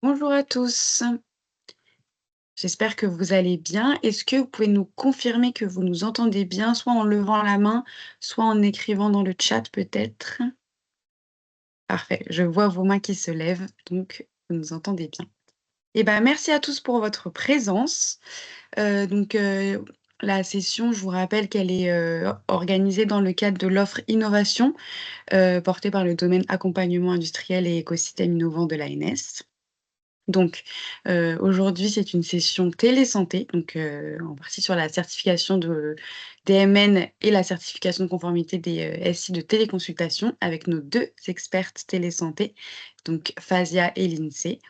Bonjour à tous, j'espère que vous allez bien. Est-ce que vous pouvez nous confirmer que vous nous entendez bien, soit en levant la main, soit en écrivant dans le chat peut-être? Parfait, je vois vos mains qui se lèvent, donc vous nous entendez bien. Eh ben, merci à tous pour votre présence. La session, je vous rappelle qu'elle est, organisée dans le cadre de l'offre innovation, portée par le domaine accompagnement industriel et écosystème innovant de l'ANS. Aujourd'hui, c'est une session télésanté, en partie sur la certification de DMN et la certification de conformité des, SI de téléconsultation avec nos 2 expertes télésanté, donc Fazia et l'INSEE.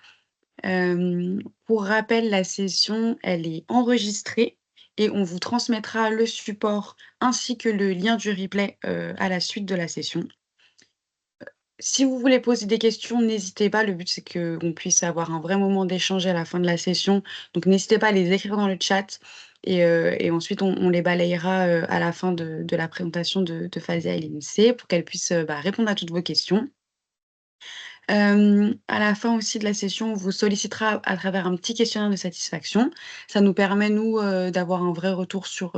Pour rappel, la session, elle est enregistrée et on vous transmettra le support ainsi que le lien du replay, à la suite de la session. Si vous voulez poser des questions, n'hésitez pas. Le but, c'est qu'on puisse avoir un vrai moment d'échange à la fin de la session. Donc, n'hésitez pas à les écrire dans le chat et ensuite, on les balayera à la fin de la présentation de Fazia et l'INSEE pour qu'elles puissent répondre à toutes vos questions. À la fin aussi de la session, on vous sollicitera à travers un petit questionnaire de satisfaction. Ça nous permet, nous, d'avoir un vrai retour sur,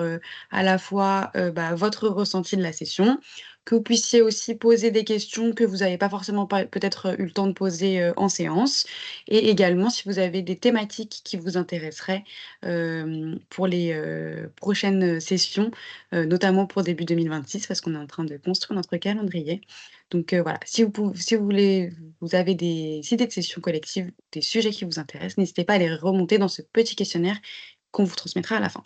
à la fois, votre ressenti de la session, que vous puissiez aussi poser des questions que vous n'avez pas forcément peut-être, eu le temps de poser, en séance et également si vous avez des thématiques qui vous intéresseraient, pour les, prochaines sessions, notamment pour début 2026 parce qu'on est en train de construire notre calendrier. Voilà, si vous voulez vous avez des idées de sessions collectives, des sujets qui vous intéressent, n'hésitez pas à les remonter dans ce petit questionnaire qu'on vous transmettra à la fin.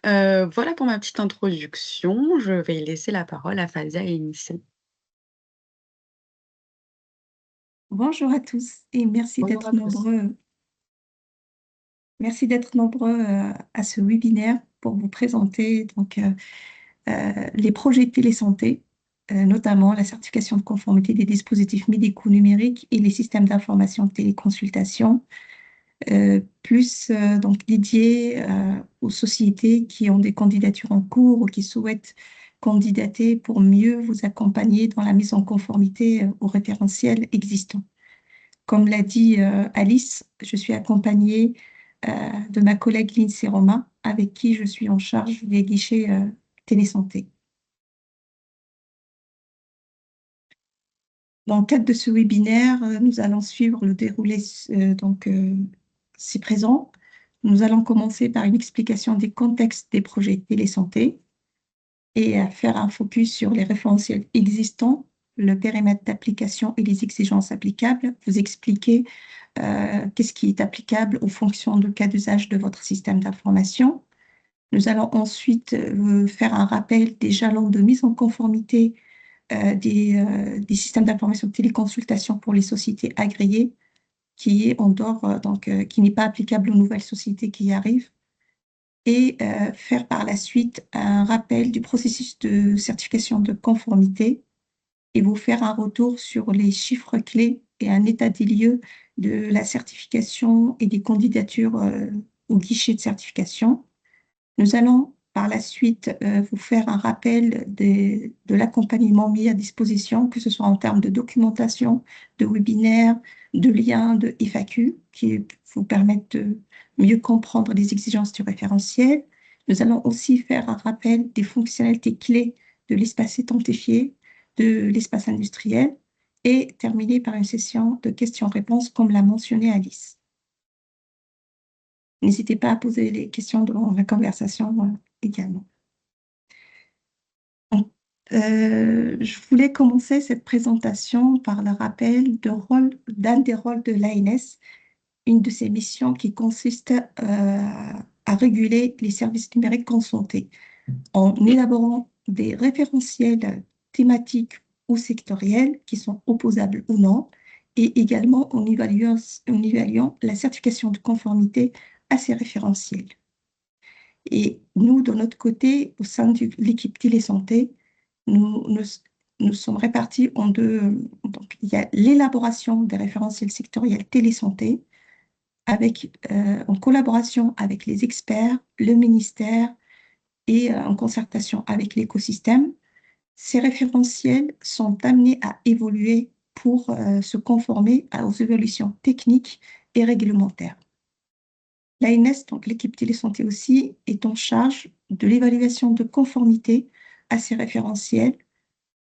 Voilà pour ma petite introduction. Je vais laisser la parole à Fazia et Inès. Bonjour à tous et Bonjour à tous. merci d'être nombreux à ce webinaire pour vous présenter les projets de télésanté, notamment la certification de conformité des dispositifs médicaux numériques et les systèmes d'information de téléconsultation, dédiés aux sociétés qui ont des candidatures en cours ou qui souhaitent candidater pour mieux vous accompagner dans la mise en conformité aux référentiels existants. Comme l'a dit Alice, je suis accompagnée de ma collègue Lindsay Romain, avec qui je suis en charge des guichets télésanté. Dans le cadre de ce webinaire, nous allons suivre le déroulé ci-présent. Nous allons commencer par une explication des contextes des projets télésanté et à faire un focus sur les référentiels existants, le périmètre d'application et les exigences applicables, vous expliquer qu'est-ce qui est applicable aux fonctions de cas d'usage de votre système d'information. Nous allons ensuite faire un rappel des jalons de mise en conformité des systèmes d'information de téléconsultation pour les sociétés agréées, qui est en dehors, qui n'est pas applicable aux nouvelles sociétés qui y arrivent, et faire par la suite un rappel du processus de certification de conformité et vous faire un retour sur les chiffres clés et un état des lieux de la certification et des candidatures au guichet de certification. Nous allons par la suite vous faire un rappel de l'accompagnement mis à disposition, que ce soit en termes de documentation, de webinaires, de liens, de FAQ, qui vous permettent de mieux comprendre les exigences du référentiel. Nous allons aussi faire un rappel des fonctionnalités clés de l'espace identifié, de l'espace industriel, et terminer par une session de questions-réponses, comme l'a mentionné Alice. N'hésitez pas à poser les questions dans la conversation également. Donc, je voulais commencer cette présentation par le rappel d'un des rôles de l'ANS, une de ses missions qui consiste à réguler les services numériques consentés en élaborant des référentiels thématiques ou sectoriels qui sont opposables ou non, et également en évaluant la certification de conformité à ces référentiels. Et nous, de notre côté, au sein de l'équipe télésanté, nous sommes répartis en deux. Donc, il y a l'élaboration des référentiels sectoriels télésanté, en collaboration avec les experts, le ministère et en concertation avec l'écosystème. Ces référentiels sont amenés à évoluer pour se conformer aux évolutions techniques et réglementaires. L'ANS, donc l'équipe télésanté aussi, est en charge de l'évaluation de conformité à ces référentiels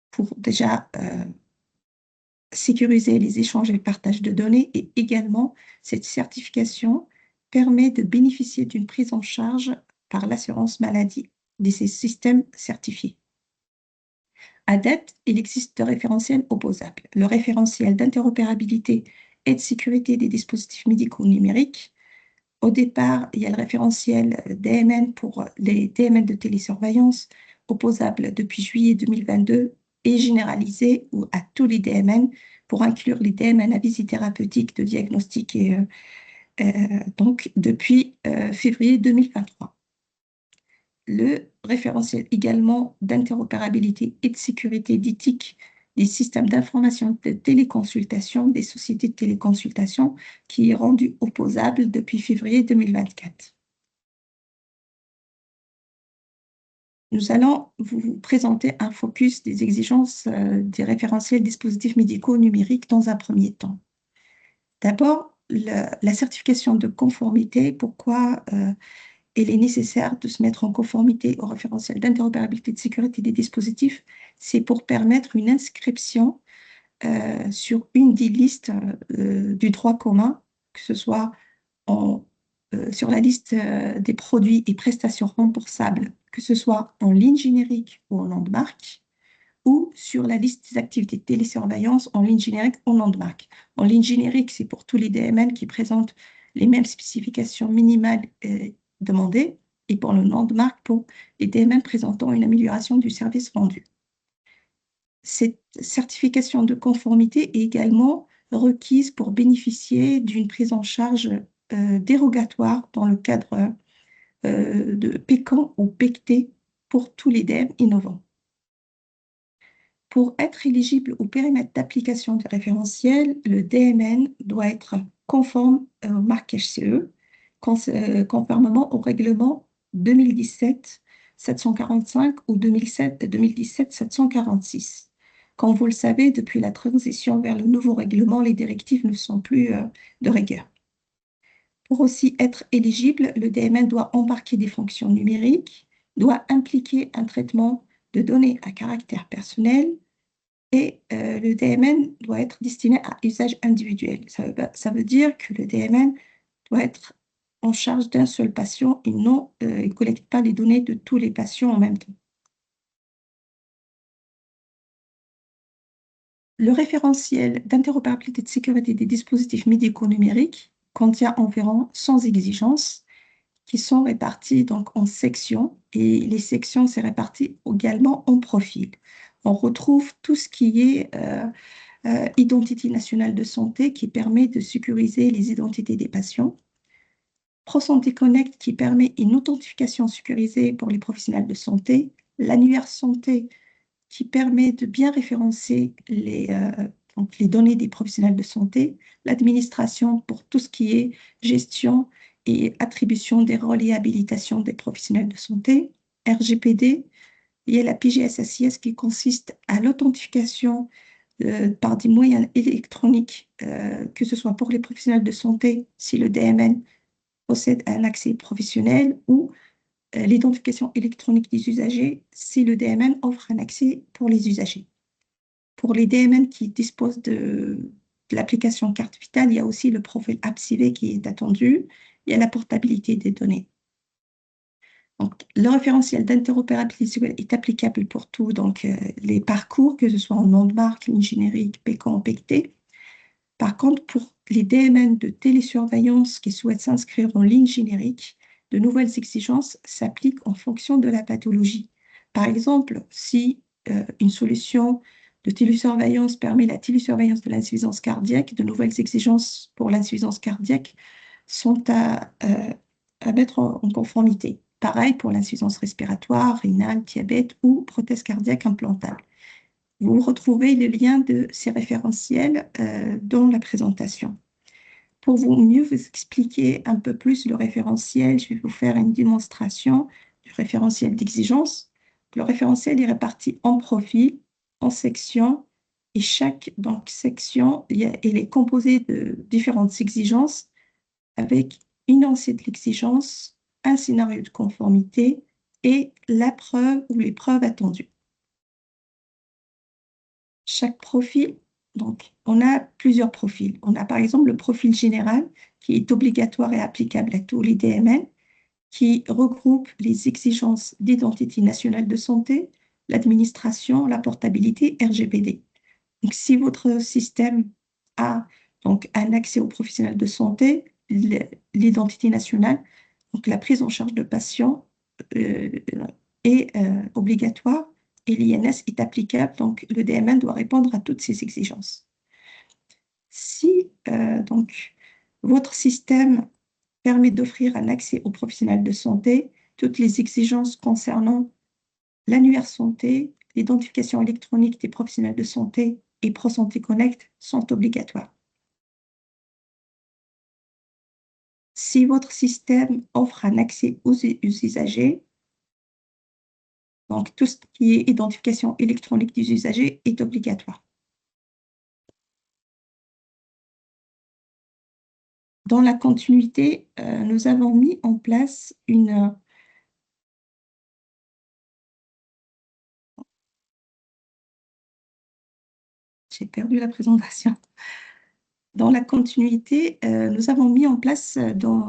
pour déjà sécuriser les échanges et le partage de données, et également cette certification permet de bénéficier d'une prise en charge par l'assurance maladie de ces systèmes certifiés. À date, il existe deux référentiels opposables. Le référentiel d'interopérabilité et de sécurité des dispositifs médicaux numériques. Au départ, il y a le référentiel DMN pour les DMN de télésurveillance, opposable depuis juillet 2022 et généralisé à tous les DMN pour inclure les DMN à visée thérapeutique de diagnostic donc depuis février 2023. Le référentiel également d'interopérabilité et de sécurité d'éthique des systèmes d'information de téléconsultation, des sociétés de téléconsultation, qui est rendu opposable depuis février 2024. Nous allons vous présenter un focus des exigences des référentiels dispositifs médicaux numériques dans un premier temps. D'abord, la certification de conformité, pourquoi il est nécessaire de se mettre en conformité au référentiel d'interopérabilité de sécurité des dispositifs, c'est pour permettre une inscription sur une des listes du droit commun, que ce soit sur la liste des produits et prestations remboursables, que ce soit en ligne générique ou en nom de marque, ou sur la liste des activités de télésurveillance en ligne générique ou en nom de marque. En ligne générique, c'est pour tous les DMN qui présentent les mêmes spécifications minimales demandées, et pour le nom de marque, pour les DMN présentant une amélioration du service rendu. Cette certification de conformité est également requise pour bénéficier d'une prise en charge dérogatoire dans le cadre de PECAN ou PECT pour tous les DM innovants. Pour être éligible au périmètre d'application du référentiel, le DMN doit être conforme au marquage CE, conformément au règlement 2017-745 ou 2017-746. Comme vous le savez, depuis la transition vers le nouveau règlement, les directives ne sont plus de rigueur. Pour aussi être éligible, le DMN doit embarquer des fonctions numériques, doit impliquer un traitement de données à caractère personnel, et le DMN doit être destiné à usage individuel. Ça veut dire que le DMN doit être en charge d'un seul patient et non, il ne collecte pas les données de tous les patients en même temps. Le référentiel d'interopérabilité de sécurité des dispositifs médicaux numériques contient environ 100 exigences qui sont réparties donc en sections, et les sections sont réparties également en profils. On retrouve tout ce qui est identité nationale de santé qui permet de sécuriser les identités des patients. ProSanté Connect qui permet une authentification sécurisée pour les professionnels de santé. L'annuaire santé qui permet de bien référencer donc les données des professionnels de santé. L'administration pour tout ce qui est gestion et attribution des rôles et habilitation des professionnels de santé. RGPD, il y a la PGSSIS qui consiste à l'authentification par des moyens électroniques, que ce soit pour les professionnels de santé, si le DMN possède un accès professionnel, ou l'identification électronique des usagers, si le DMN offre un accès pour les usagers. Pour les DMN qui disposent de l'application carte vitale, il y a aussi le profil AppCV qui est attendu, il y a la portabilité des données. Donc, le référentiel d'interopérabilité est applicable pour tout, donc les parcours, que ce soit en nom de marque, ligne générique, PECAN, PECT. Par contre, pour les DMN de télésurveillance qui souhaitent s'inscrire en ligne générique, de nouvelles exigences s'appliquent en fonction de la pathologie. Par exemple, si une solution de télésurveillance permet la télésurveillance de l'insuffisance cardiaque, de nouvelles exigences pour l'insuffisance cardiaque sont à mettre en conformité. Pareil pour l'insuffisance respiratoire, rénale, diabète ou prothèse cardiaque implantable. Vous retrouvez le lien de ces référentiels dans la présentation. Pour mieux vous expliquer un peu plus le référentiel, je vais vous faire une démonstration du référentiel d'exigence. Le référentiel est réparti en profils, en sections Et chaque donc, section, elle est composée de différentes exigences avec énoncé de l'exigence, un scénario de conformité et la preuve ou les preuves attendues. Chaque profil, donc on a plusieurs profils. On a par exemple le profil général qui est obligatoire et applicable à tous les DMN, qui regroupe les exigences d'identité nationale de santé, l'administration, la portabilité, RGPD. Donc, si votre système a donc un accès aux professionnels de santé, l'identité nationale, donc la prise en charge de patients euh, est obligatoire et l'INS est applicable, donc le DMN doit répondre à toutes ces exigences. Si donc votre système permet d'offrir un accès aux professionnels de santé, toutes les exigences concernant l'annuaire santé, l'identification électronique des professionnels de santé et ProSanté Connect sont obligatoires. Si votre système offre un accès aux usagers, donc tout ce qui est identification électronique des usagers est obligatoire. Dans la continuité, nous avons mis en place une... J'ai perdu la présentation. Dans la continuité, nous avons mis en place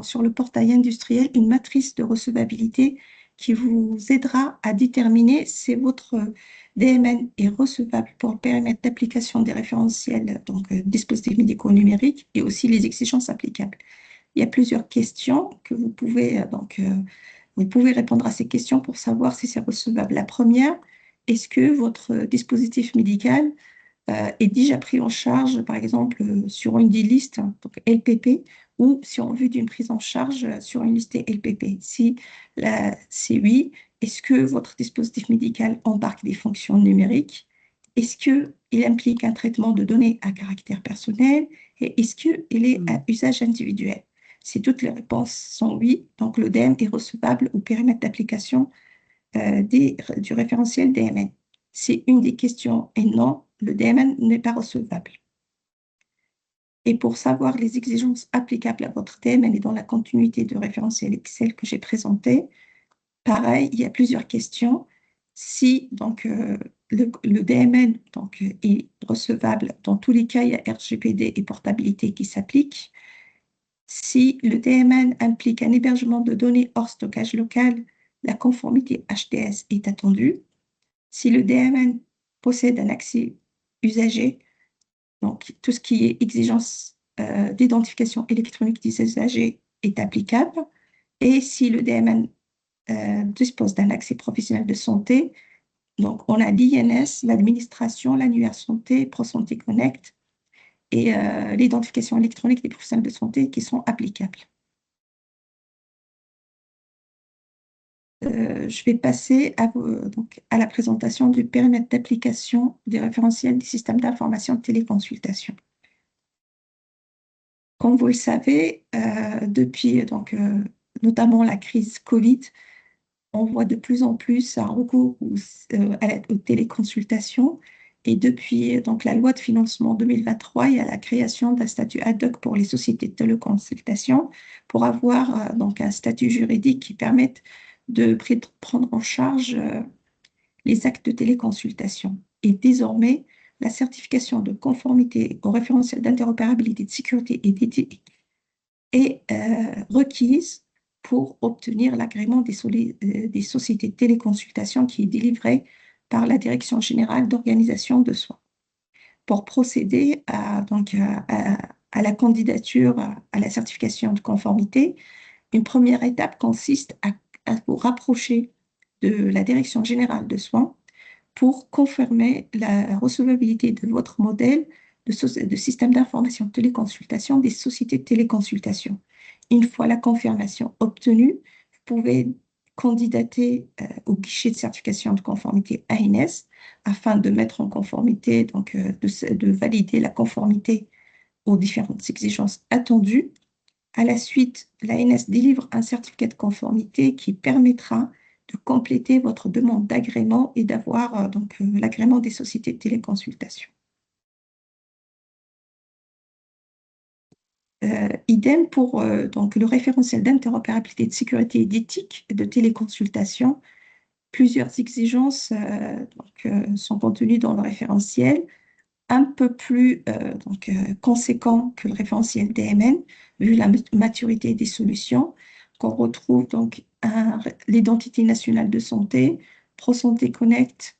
sur le portail industriel une matrice de recevabilité qui vous aidera à déterminer si votre DMN est recevable pour le périmètre d'application des référentiels, donc dispositifs médicaux numériques, et aussi les exigences applicables. Il y a plusieurs questions que vous pouvez répondre à ces questions pour savoir si c'est recevable. La première, est-ce que votre dispositif médical est déjà pris en charge, par exemple, sur une des listes, donc LPP, ou si en vue d'une prise en charge sur une liste LPP. Si c'est oui, est-ce que votre dispositif médical embarque des fonctions numériques? Est-ce qu'il implique un traitement de données à caractère personnel? Et est-ce qu'il est à usage individuel? Si toutes les réponses sont oui, donc le DM est recevable au périmètre d'application du référentiel DMN. Si une des questions est non, le DMN n'est pas recevable. Et pour savoir les exigences applicables à votre DMN et dans la continuité du référentiel Excel que j'ai présenté, pareil, il y a plusieurs questions. Si donc, le DMN est recevable, dans tous les cas, il y a RGPD et portabilité qui s'appliquent. Si le DMN implique un hébergement de données hors stockage local, la conformité HTS est attendue. Si le DMN possède un accès usager, donc tout ce qui est exigence d'identification électronique des usagers est applicable. Et si le DMN dispose d'un accès professionnel de santé, donc on a l'INS, l'administration, l'annuaire santé, ProSanté Connect et l'identification électronique des professionnels de santé qui sont applicables. Je vais passer à la présentation du périmètre d'application des référentiels des systèmes d'information de téléconsultation. Comme vous le savez, depuis notamment la crise Covid, on voit de plus en plus un recours aux téléconsultations. Et depuis la loi de financement 2023, il y a la création d'un statut ad hoc pour les sociétés de téléconsultation pour avoir un statut juridique qui permette de prendre en charge les actes de téléconsultation. Et désormais, la certification de conformité au référentiel d'interopérabilité, de sécurité et d'éthique est requise pour obtenir l'agrément des sociétés de téléconsultation qui est délivré par la Direction générale d'organisation de soins. Pour procéder à la candidature à la certification de conformité, une première étape consiste à vous rapprocher de la Direction générale de soins pour confirmer la recevabilité de votre modèle de système d'information de téléconsultation des sociétés de téléconsultation. Une fois la confirmation obtenue, vous pouvez candidater au guichet de certification de conformité ANS afin de mettre en conformité, de valider la conformité aux différentes exigences attendues. À la suite, l'ANS délivre un certificat de conformité qui permettra de compléter votre demande d'agrément et d'avoir l'agrément des sociétés de téléconsultation. Idem pour donc, le référentiel d'interopérabilité, de sécurité et d'éthique de téléconsultation. Plusieurs exigences sont contenues dans le référentiel, un peu plus conséquent que le référentiel DMN, vu la maturité des solutions, qu'on retrouve donc l'identité nationale de santé, ProSanté Connect,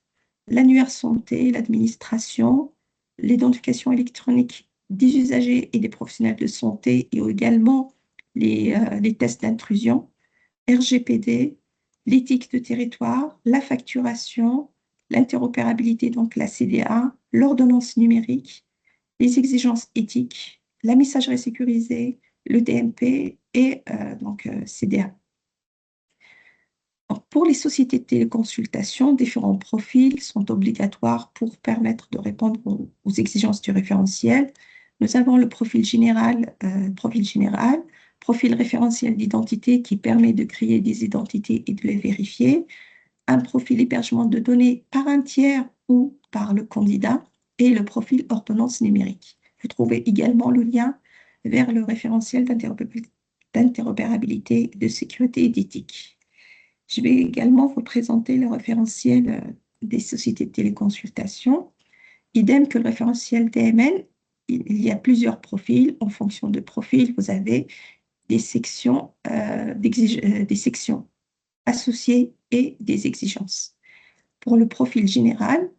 l'annuaire santé, l'administration, l'identification électronique des usagers et des professionnels de santé et également les tests d'intrusion, RGPD, l'éthique de territoire, la facturation, l'interopérabilité, donc la CDA, l'ordonnance numérique, les exigences éthiques, la messagerie sécurisée, le DMP et CDA. Donc, pour les sociétés de téléconsultation, différents profils sont obligatoires pour permettre de répondre aux exigences du référentiel. Nous avons le profil général, profil référentiel d'identité qui permet de créer des identités et de les vérifier, un profil hébergement de données par un tiers ou par le candidat, et le profil ordonnance numérique. Vous trouvez également le lien vers le référentiel d'interopérabilité, de sécurité et d'éthique. Je vais également vous présenter le référentiel des sociétés de téléconsultation. Idem que le référentiel DMN, il y a plusieurs profils. En fonction de profil, vous avez des sections, des sections associées et des exigences. Pour le profil général,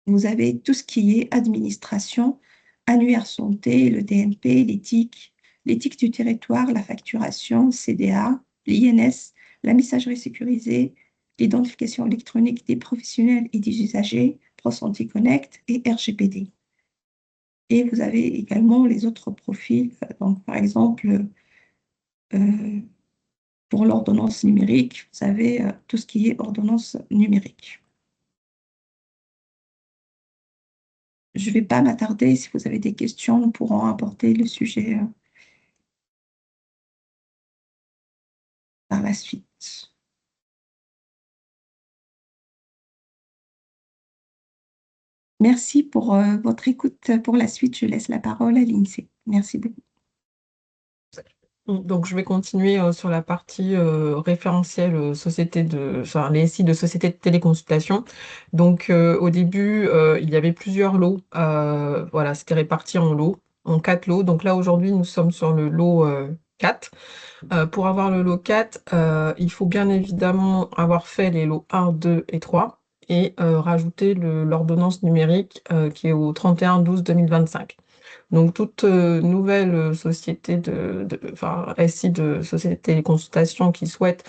vous avez tout ce qui est administration, annuaire santé, le DMP, l'éthique du territoire, la facturation, CDA, l'INS, la messagerie sécurisée, l'identification électronique des professionnels et des usagers, ProSanté Connect et RGPD. Et vous avez également les autres profils, donc par exemple, pour l'ordonnance numérique, vous avez tout ce qui est ordonnance numérique. Je ne vais pas m'attarder. Si vous avez des questions, nous pourrons aborder le sujet par la suite. Merci pour votre écoute. Pour la suite, je laisse la parole à l'INSEE. Merci beaucoup. Donc, je vais continuer sur la partie référentielle les SI de société de téléconsultation. Donc, au début, il y avait plusieurs lots. Voilà, c'était réparti en lots, en 4 lots. Donc là, aujourd'hui, nous sommes sur le lot 4. Pour avoir le lot 4, il faut bien évidemment avoir fait les lots 1, 2 et 3 et rajouter l'ordonnance numérique qui est au 31/12/2025. Donc, toute nouvelle société SI de société de téléconsultation qui souhaite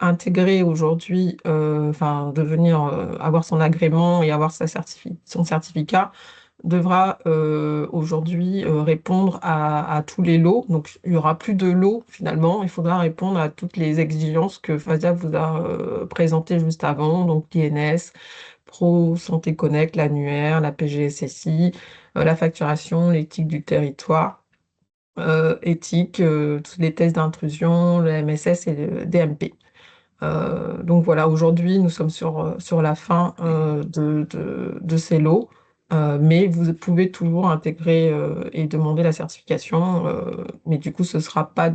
intégrer aujourd'hui, devenir, avoir son agrément et avoir son certificat, devra aujourd'hui répondre à tous les lots. Donc, il n'y aura plus de lots finalement. Il faudra répondre à toutes les exigences que Fazia vous a présentées juste avant, donc l'INS, ProSanté Connect, l'annuaire, la PGSSI, la facturation, l'éthique du territoire, éthique, tous les tests d'intrusion, le MSS et le DMP. Donc voilà, aujourd'hui, nous sommes sur la fin de ces lots, mais vous pouvez toujours intégrer et demander la certification, mais du coup, il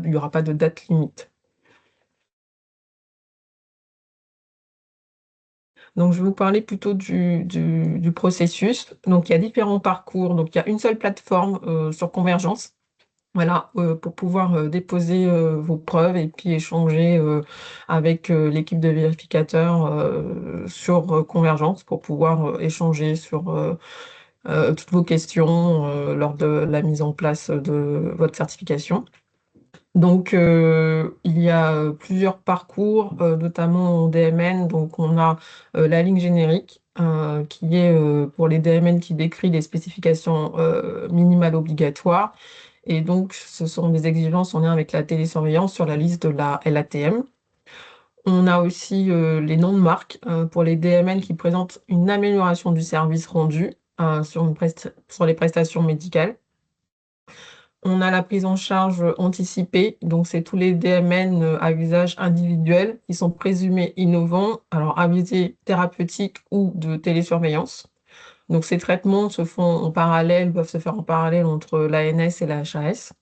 n'y aura pas de date limite. Donc, je vais vous parler plutôt du processus. Donc, il y a différents parcours. Donc, il y a une seule plateforme sur Convergence. Voilà, pour pouvoir déposer vos preuves et puis échanger avec l'équipe de vérificateurs sur Convergence pour pouvoir échanger sur toutes vos questions lors de la mise en place de votre certification. Donc, il y a plusieurs parcours, notamment en DMN. Donc, on a la ligne générique qui est pour les DMN qui décrit les spécifications minimales obligatoires. Et donc, ce sont des exigences en lien avec la télésurveillance sur la liste de la LATM. On a aussi les noms de marques pour les DMN qui présentent une amélioration du service rendu sur les prestations médicales. On a la prise en charge anticipée, donc c'est tous les DMN à usage individuel qui sont présumés innovants, alors à visée thérapeutique ou de télésurveillance. Donc ces traitements se font en parallèle, peuvent se faire en parallèle entre l'ANS et la HAS.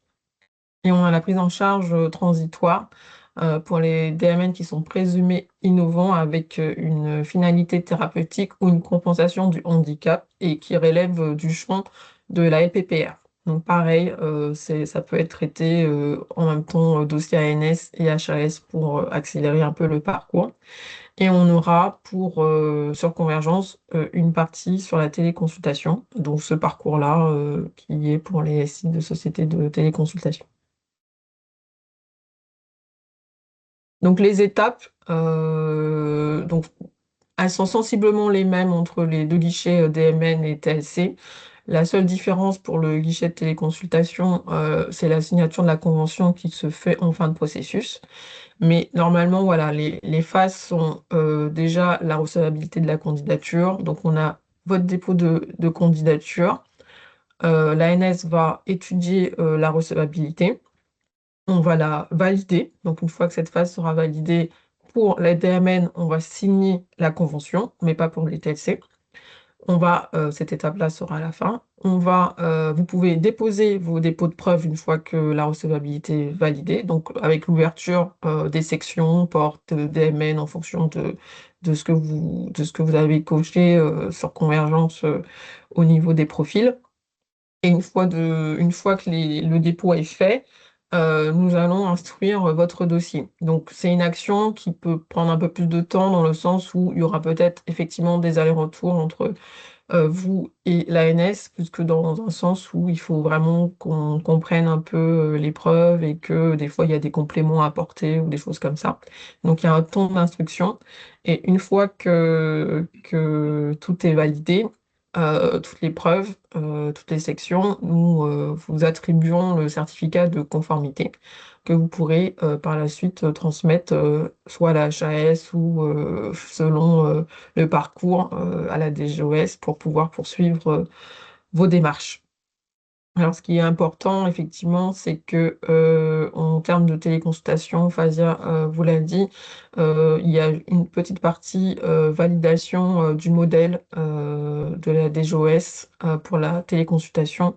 Et on a la prise en charge transitoire pour les DMN qui sont présumés innovants avec une finalité thérapeutique ou une compensation du handicap et qui relèvent du champ de la LPPR. Donc pareil, ça peut être traité en même temps dossier ANS et HAS pour accélérer un peu le parcours. Et on aura pour sur Convergence une partie sur la téléconsultation, donc ce parcours-là qui est pour les SI de sociétés de téléconsultation. Donc les étapes, donc, elles sont sensiblement les mêmes entre les deux guichets DMN et TLC. La seule différence pour le guichet de téléconsultation, c'est la signature de la convention qui se fait en fin de processus. Mais normalement, voilà, les phases sont déjà la recevabilité de la candidature. Donc on a votre dépôt de candidature. L'ANS va étudier la recevabilité. On va la valider. Donc, une fois que cette phase sera validée, pour la DMN, on va signer la convention, mais pas pour les TLC. Cette étape-là sera à la fin. Vous pouvez déposer vos dépôts de preuves une fois que la recevabilité est validée, donc avec l'ouverture des sections, portes, DMN en fonction de ce que vous avez coché sur Convergence au niveau des profils. Et une fois que le dépôt est fait, nous allons instruire votre dossier. Donc, c'est une action qui peut prendre un peu plus de temps dans le sens où il y aura peut-être effectivement des allers-retours entre vous et l'ANS, puisque dans un sens où il faut vraiment qu'on comprenne un peu les preuves et que des fois il y a des compléments à apporter ou des choses comme ça. Donc, il y a un temps d'instruction. Et une fois que tout est validé, toutes les preuves, toutes les sections, nous vous attribuons le certificat de conformité que vous pourrez par la suite transmettre soit à la HAS ou selon le parcours à la DGOS pour pouvoir poursuivre vos démarches. Alors, ce qui est important, effectivement, c'est que en termes de téléconsultation, Fazia vous l'a dit, il y a une petite partie validation du modèle de la DGOS pour la téléconsultation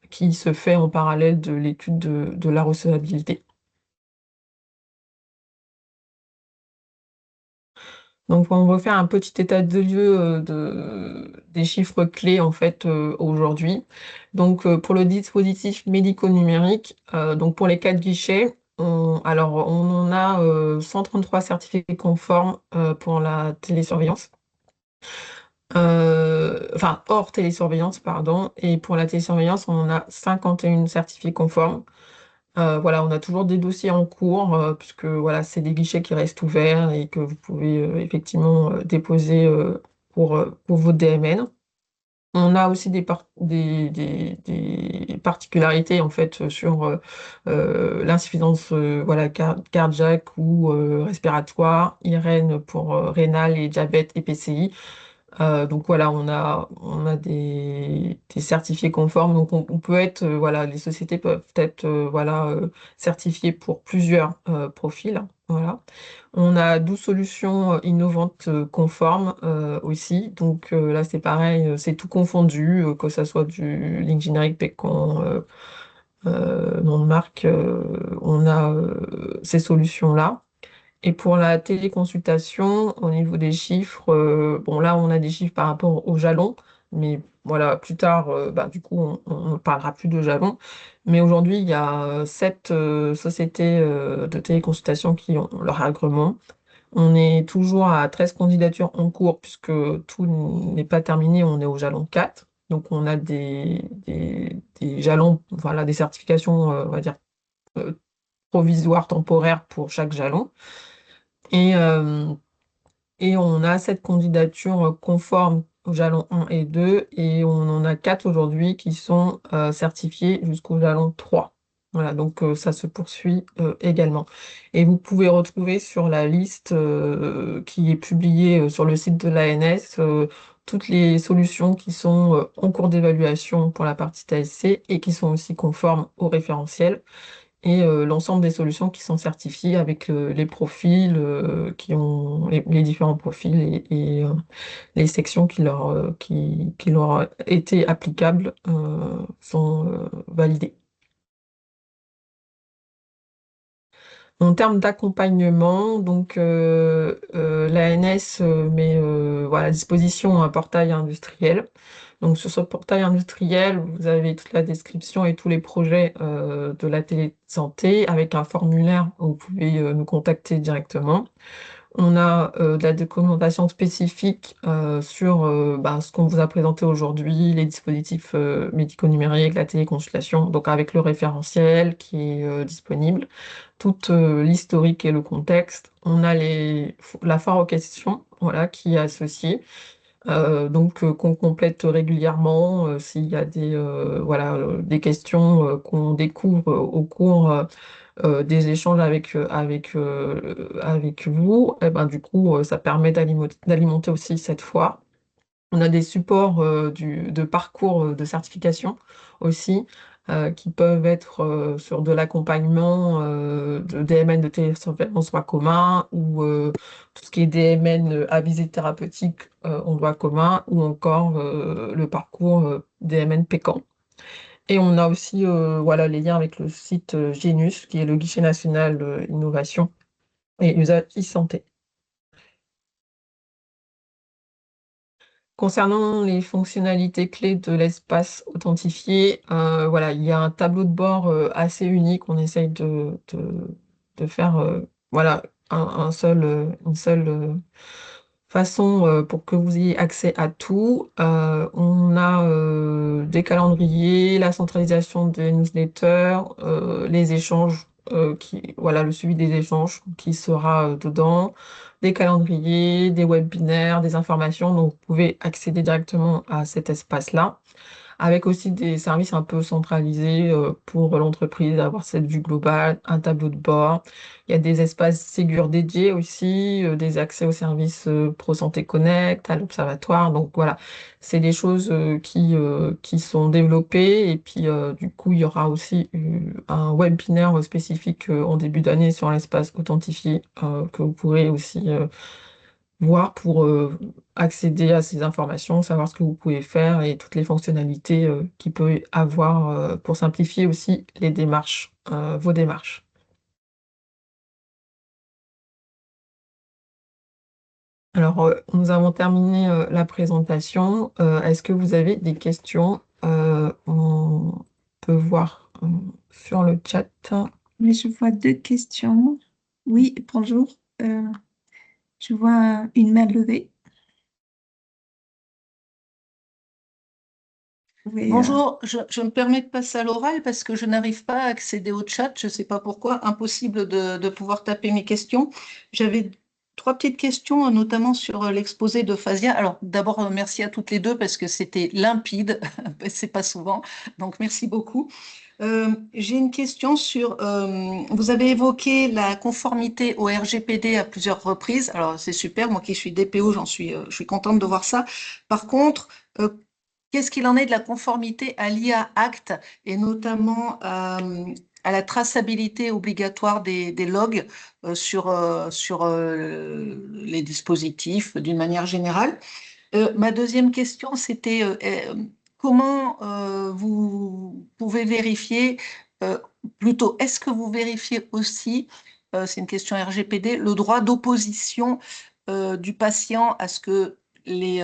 qui se fait en parallèle de l'étude de la recevabilité. Donc, on va faire un petit état de lieu des chiffres clés en fait aujourd'hui. Donc, pour le dispositif médico-numérique, donc pour les 4 guichets, on en a 133 certifiés conformes pour la télésurveillance. Enfin, hors télésurveillance, pardon. Et pour la télésurveillance, on en a 51 certifiés conformes. Voilà, on a toujours des dossiers en cours, puisque voilà, c'est des guichets qui restent ouverts et que vous pouvez effectivement déposer pour vos DMN. On a aussi des particularités en fait sur l'insuffisance voilà, cardiaque ou respiratoire, IRN pour rénal et diabète et PCI. Donc voilà, on a des certifiés conformes. Donc on peut être, voilà, les sociétés peuvent être voilà, certifiées pour plusieurs profils. Voilà. On a 12 solutions innovantes conformes aussi. Donc là, c'est pareil, c'est tout confondu, que ce soit du Link générique, Pécan, nom de marque, on a ces solutions-là. Et pour la téléconsultation, au niveau des chiffres, bon là on a des chiffres par rapport aux jalons, mais voilà, plus tard, du coup, on ne parlera plus de jalons. Mais aujourd'hui, il y a 7 sociétés de téléconsultation qui ont leur agrément. On est toujours à 13 candidatures en cours, puisque tout n'est pas terminé, on est au jalon 4. Donc on a des jalons, voilà, des certifications, on va dire, euh, provisoires, temporaires pour chaque jalon. Et, euh, et on a cette candidature conforme au jalon 1 et 2, et on en a 4 aujourd'hui qui sont certifiés jusqu'au jalon 3. Voilà, donc ça se poursuit également. Et vous pouvez retrouver sur la liste qui est publiée sur le site de l'ANS toutes les solutions qui sont en cours d'évaluation pour la partie TSC et qui sont aussi conformes au référentiel. et l'ensemble des solutions qui sont certifiées avec les profils qui ont les différents profils et les sections qui leur étaient applicables sont validées. En termes d'accompagnement, donc l'ANS met voilà, à disposition un portail industriel. Donc sur ce portail industriel, vous avez toute la description et tous les projets de la télésanté avec un formulaire où vous pouvez nous contacter directement. On a de la documentation spécifique sur ce qu'on vous a présenté aujourd'hui, les dispositifs médico-numériques, la téléconsultation, donc avec le référentiel qui est disponible, toute l'historique et le contexte. On a la foire aux questions, voilà, qui est associée. Donc qu'on complète régulièrement s'il y a des questions qu'on découvre au cours des échanges avec vous, et ben, du coup, ça permet d'alimenter aussi cette foire. On a des supports de parcours de certification aussi, qui peuvent être sur de l'accompagnement de DMN de télésurveillance droit commun ou tout ce qui est DMN à visée thérapeutique en droit commun ou encore le parcours DMN PECAN. Et on a aussi voilà, les liens avec le site Genius, qui est le guichet national innovation et usage e-santé. Concernant les fonctionnalités clés de l'espace authentifié, voilà, il y a un tableau de bord assez unique. On essaye de faire voilà, une seule façon pour que vous ayez accès à tout. On a des calendriers, la centralisation des newsletters, les échanges, voilà, le suivi des échanges qui sera dedans, des calendriers, des webinaires, des informations. Donc, vous pouvez accéder directement à cet espace-là, avec aussi des services un peu centralisés pour l'entreprise, avoir cette vue globale, un tableau de bord. Il y a des espaces Ségur dédiés aussi, des accès aux services Pro Santé Connect, à l'Observatoire. Donc voilà, c'est des choses qui sont développées. Et puis du coup, il y aura aussi un webinaire spécifique en début d'année sur l'espace authentifié que vous pourrez aussi voir pour accéder à ces informations, savoir ce que vous pouvez faire et toutes les fonctionnalités qu'il peut avoir pour simplifier aussi les démarches, vos démarches. Alors, nous avons terminé la présentation. Est-ce que vous avez des questions? On peut voir sur le chat. Mais je vois deux questions. Oui, bonjour. Je vois une main levée. Oui, Bonjour, je me permets de passer à l'oral parce que je n'arrive pas à accéder au chat. Je ne sais pas pourquoi, impossible de pouvoir taper mes questions. J'avais trois petites questions, notamment sur l'exposé de Fazia. Alors, d'abord, merci à toutes les deux parce que c'était limpide. C'est pas souvent. Donc, merci beaucoup. J'ai une question sur, vous avez évoqué la conformité au RGPD à plusieurs reprises. Alors, c'est super. Moi qui suis DPO, je suis contente de voir ça. Par contre, qu'est-ce qu'il en est de la conformité à l'IA Act et notamment à la traçabilité obligatoire des logs sur les dispositifs d'une manière générale? Ma deuxième question, c'était comment vous pouvez vérifier, euh, plutôt, est-ce que vous vérifiez aussi, c'est une question RGPD, le droit d'opposition du patient à ce que les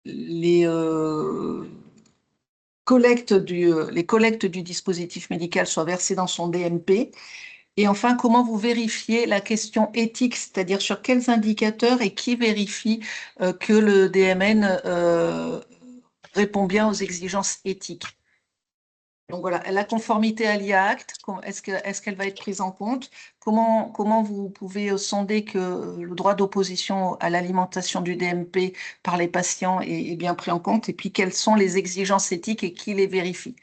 les collectes du dispositif médical soient versées dans son DMP? Et enfin, comment vous vérifiez la question éthique, c'est-à-dire sur quels indicateurs et qui vérifie que le DMN répond bien aux exigences éthiques? Donc voilà, la conformité à l'IA Act, est-ce qu'elle va être prise en compte? Comment vous pouvez sonder que le droit d'opposition à l'alimentation du DMP par les patients est bien pris en compte? Et puis, quelles sont les exigences éthiques et qui les vérifie?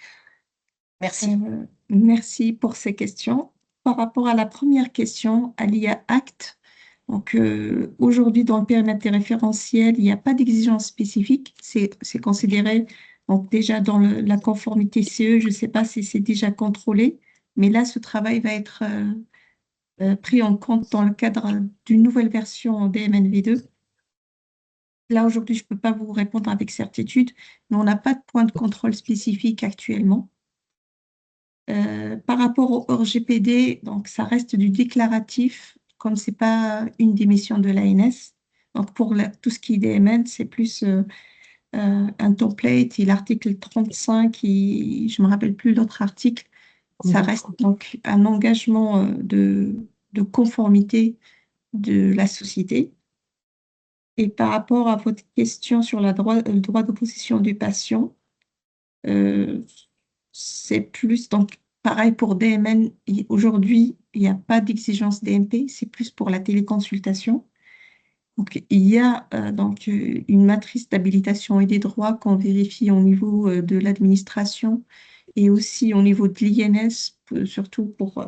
Merci. Merci pour ces questions. Par rapport à la première question, à l'IA Act, donc aujourd'hui dans le périmètre des référentiels, il n'y a pas d'exigence spécifique. C'est considéré Donc déjà dans la conformité CE, je ne sais pas si c'est déjà contrôlé, mais là, ce travail va être pris en compte dans le cadre d'une nouvelle version DMNV2. Là, aujourd'hui, je ne peux pas vous répondre avec certitude, mais on n'a pas de point de contrôle spécifique actuellement. Par rapport au RGPD, donc ça reste du déclaratif, comme ce n'est pas une des missions de l'ANS. Donc pour tout ce qui est DMN, c'est plus un template et l'article 35, je ne me rappelle plus l'autre article, ça reste donc un engagement de conformité de la société. Et par rapport à votre question sur le droit d'opposition du patient, euh, c'est plus, donc pareil pour DMN, aujourd'hui, il n'y a pas d'exigence DMP, c'est plus pour la téléconsultation. Donc, il y a une matrice d'habilitation et des droits qu'on vérifie au niveau de l'administration et aussi au niveau de l'INS, surtout pour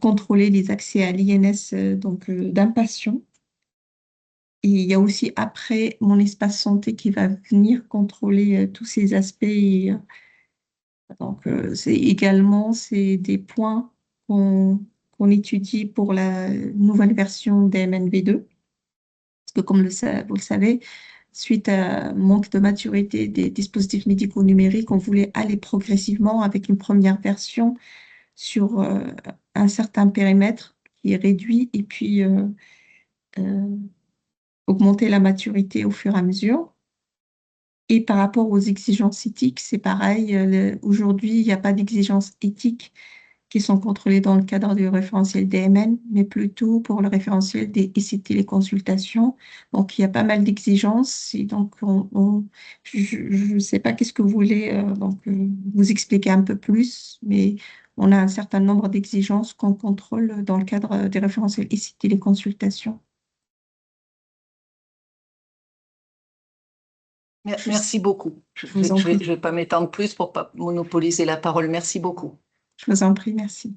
contrôler les accès à l'INS d'un patient. Et il y a aussi après mon espace santé qui va venir contrôler tous ces aspects. C'est des points qu'on étudie pour la nouvelle version DMNV2. Parce que comme vous le savez, suite à manque de maturité des dispositifs médicaux numériques, on voulait aller progressivement avec une première version sur un certain périmètre qui est réduit et puis euh, augmenter la maturité au fur et à mesure. Et par rapport aux exigences éthiques, c'est pareil. Aujourd'hui, il n'y a pas d'exigences éthiques qui sont contrôlées dans le cadre du référentiel DMN, mais plutôt pour le référentiel des ICT, les consultations. Donc, il y a pas mal d'exigences. Et donc, je ne sais pas qu'est-ce que vous voulez vous expliquer un peu plus, mais on a un certain nombre d'exigences qu'on contrôle dans le cadre des référentiels ICT, les consultations. Merci beaucoup. Je vous en prie. ne vais pas m'étendre plus pour ne pas monopoliser la parole. Merci beaucoup. Je vous en prie, merci.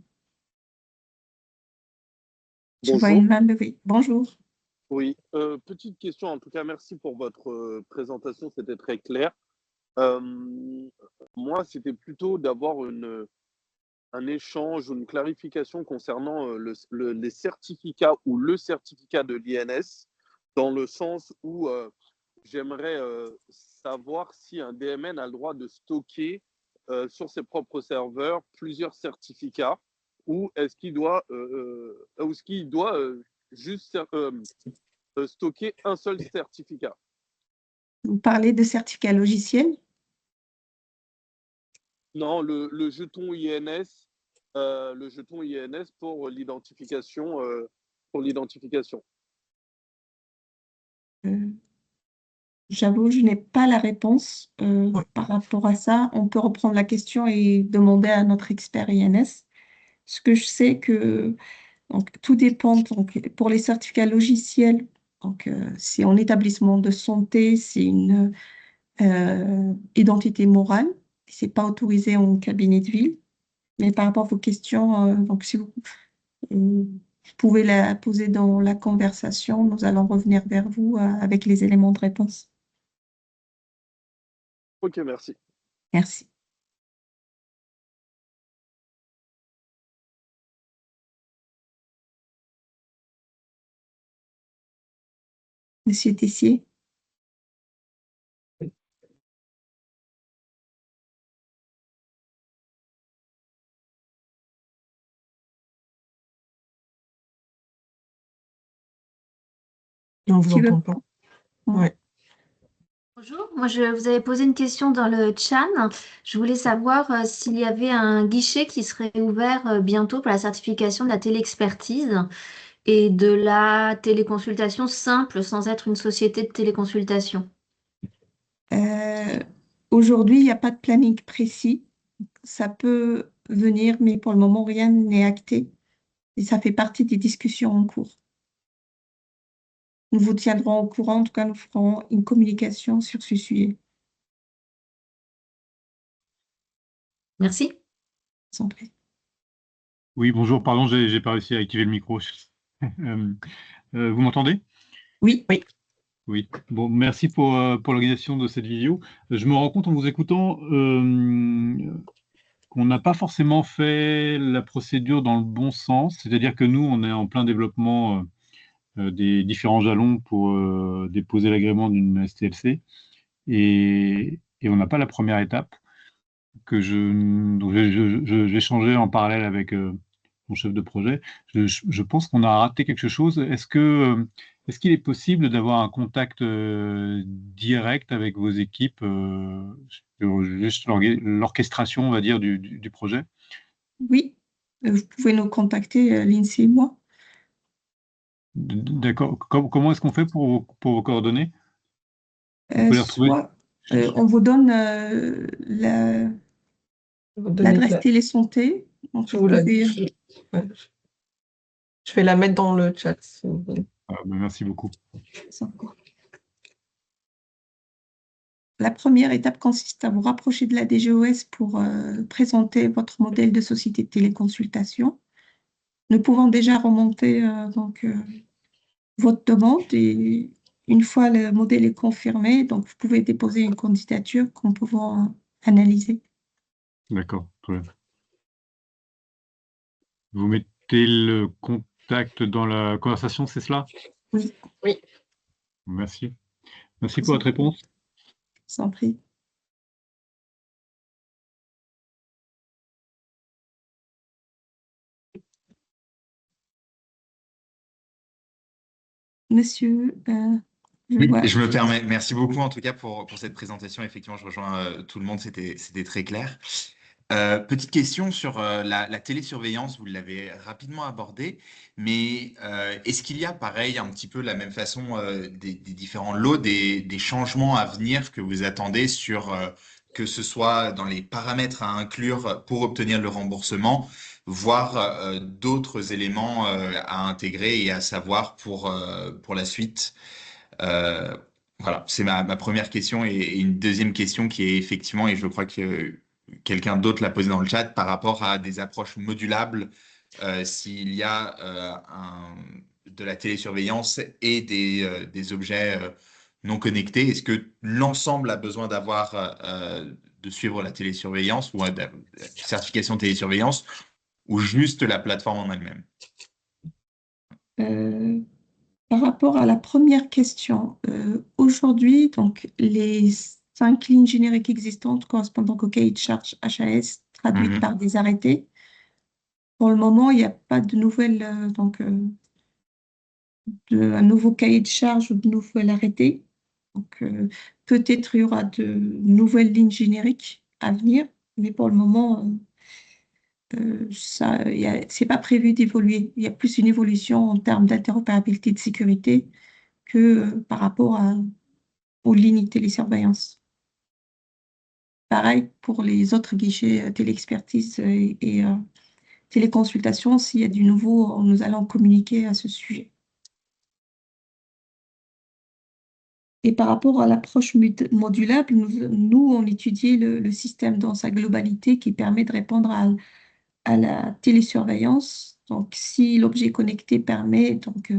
Je vois Bonjour. une main levée. Bonjour. Oui, petite question. En tout cas, merci pour votre présentation. C'était très clair. Moi, c'était plutôt d'avoir un échange ou une clarification concernant les certificats ou le certificat de l'INS, dans le sens où j'aimerais savoir si un DMN a le droit de stocker sur ses propres serveurs plusieurs certificats, ou est-ce qu'il doit, juste stocker un seul certificat. Vous parlez de certificat logiciel? Non, le jeton INS, pour l'identification. J'avoue, je n'ai pas la réponse par rapport à ça. On peut reprendre la question et demander à notre expert INS. Ce que je sais que tout dépend. Donc, pour les certificats logiciels, c'est en établissement de santé, c'est une identité morale. Ce n'est pas autorisé en cabinet de ville. Mais par rapport à vos questions, si vous pouvez la poser dans la conversation, nous allons revenir vers vous avec les éléments de réponse. Ok, merci. Merci. Monsieur Tessier. On vous Tu veux- entend pas. Ouais. Bonjour, moi je vous avais posé une question dans le chat. Je voulais savoir s'il y avait un guichet qui serait ouvert bientôt pour la certification de la téléexpertise et de la téléconsultation simple sans être une société de téléconsultation. Aujourd'hui, il n'y a pas de planning précis. Ça peut venir, mais pour le moment, rien n'est acté. Et ça fait partie des discussions en cours. Nous vous tiendrons au courant. En tout cas, nous ferons une communication sur ce sujet. Merci. Sans prix. Oui, bonjour, pardon, j'ai pas réussi à activer le micro. Vous m'entendez? Oui. Oui. Oui, bon, merci pour l'organisation de cette vidéo. Je me rends compte en vous écoutant qu'on n'a pas forcément fait la procédure dans le bon sens, c'est-à-dire que nous, on est en plein développement des différents jalons pour déposer l'agrément d'une STLC et on n'a pas la première étape donc je vais changer en parallèle avec mon chef de projet. Je pense qu'on a raté quelque chose. Est-ce qu'il est possible d'avoir un contact direct avec vos équipes sur juste l'orchestration, on va dire, du projet? Oui, vous pouvez nous contacter, Lindsay et moi. D'accord. Comment est-ce qu'on fait pour vos coordonnées? On peut les retrouver? Soit on vous donne Vous donner l'adresse télésanté. Donc je vous vous la pouvez- ouais, je vais la mettre dans le chat si vous voulez. Ah, ben, merci beaucoup. La première étape consiste à vous rapprocher de la DGOS pour présenter votre modèle de société de téléconsultation. Nous pouvons déjà remonter votre demande et une fois le modèle est confirmé, donc vous pouvez déposer une candidature qu'on pouvons analyser. D'accord, très bien. Vous mettez le contact dans la conversation, c'est cela? Oui. Oui. Merci. Merci pour votre réponse. Sans prix. Monsieur, Oui, vois- je me permets. Merci beaucoup en tout cas pour cette présentation. Effectivement, je rejoins tout le monde, c'était très clair. Petite question sur la télésurveillance, vous l'avez rapidement abordé, mais est-ce qu'il y a pareil, un petit peu de la même façon, des différents lots, des changements à venir que vous attendez sur que ce soit dans les paramètres à inclure pour obtenir le remboursement, voire d'autres éléments à intégrer et à savoir pour la suite? Euh, voilà, c'est ma première question et une deuxième question qui est effectivement, et je crois que quelqu'un d'autre l'a posé dans le chat, par rapport à des approches modulables, s'il y a de la télésurveillance et des objets non connectés, est-ce que l'ensemble a besoin de suivre la télésurveillance ou de la certification de télésurveillance ou juste la plateforme en elle-même? Par rapport à la première question, aujourd'hui, donc les 5 lignes génériques existantes correspondant au cahier de charge HAS traduites Mhm. par des arrêtés. Pour le moment, il n'y a pas de nouvelle, un nouveau cahier de charge ou de nouvel arrêté. Donc, peut-être il y aura de nouvelles lignes génériques à venir, mais pour le moment, c'est pas prévu d'évoluer. Il y a plus une évolution en termes d'interopérabilité de sécurité que par rapport aux lignes de télésurveillance. Pareil pour les autres guichets téléexpertise et téléconsultation, s'il y a du nouveau, nous allons communiquer à ce sujet. Et par rapport à l'approche modulable, nous, on étudiait le système dans sa globalité qui permet de répondre à la télésurveillance. Donc, si l'objet connecté permet donc,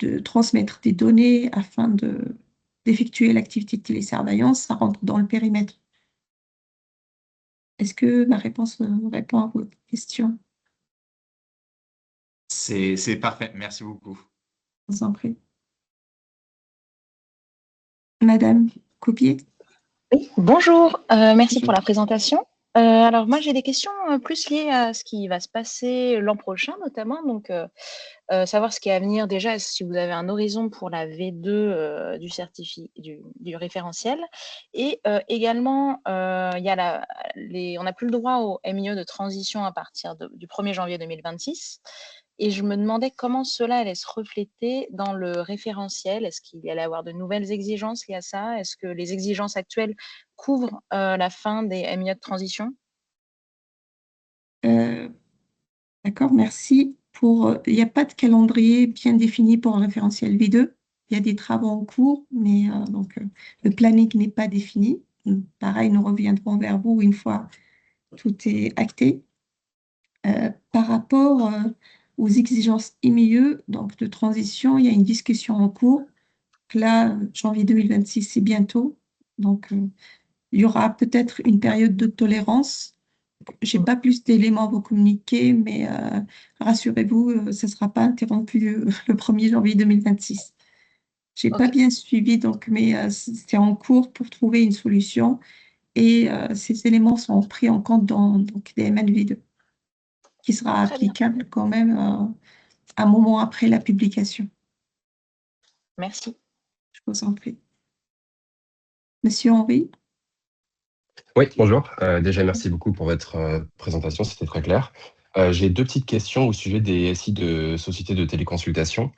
de transmettre des données afin d'effectuer l'activité de télésurveillance, ça rentre dans le périmètre. Est-ce que ma réponse répond à votre question? C'est parfait, merci beaucoup. Je vous en prie. Madame Coupier? Oui, bonjour, merci pour la présentation. Alors moi j'ai des questions plus liées à ce qui va se passer l'an prochain notamment, donc savoir ce qui est à venir déjà, si vous avez un horizon pour la V2 du référentiel et également il y a on n'a plus le droit au MIE de transition à partir du 1er janvier 2026 et je me demandais comment cela allait se refléter dans le référentiel. Est-ce qu'il y allait avoir de nouvelles exigences liées à ça? Est-ce que les exigences actuelles couvrent la fin des MIE de transition? D'accord, merci. Il n'y a pas de calendrier bien défini pour le référentiel V2. Il y a des travaux en cours, mais le planning n'est pas défini. Pareil, nous reviendrons vers vous une fois tout est acté. Par rapport aux exigences IMIE, donc de transition, il y a une discussion en cours. Là, janvier 2026, c'est bientôt. Donc, il y aura peut-être une période de tolérance. Je n'ai pas plus d'éléments à vous communiquer, mais rassurez-vous, ce ne sera pas interrompu le 1er janvier 2026. Je n'ai pas Ok, bien suivi, donc, mais c'est en cours pour trouver une solution. Et ces éléments sont pris en compte dans donc, DMN V2, qui sera très bien. applicable quand même un moment après la publication. Merci. Je vous en prie. Monsieur Henry? Oui, bonjour. Déjà, merci beaucoup pour votre présentation, c'était très clair. J'ai deux petites questions au sujet des SI de sociétés de téléconsultation.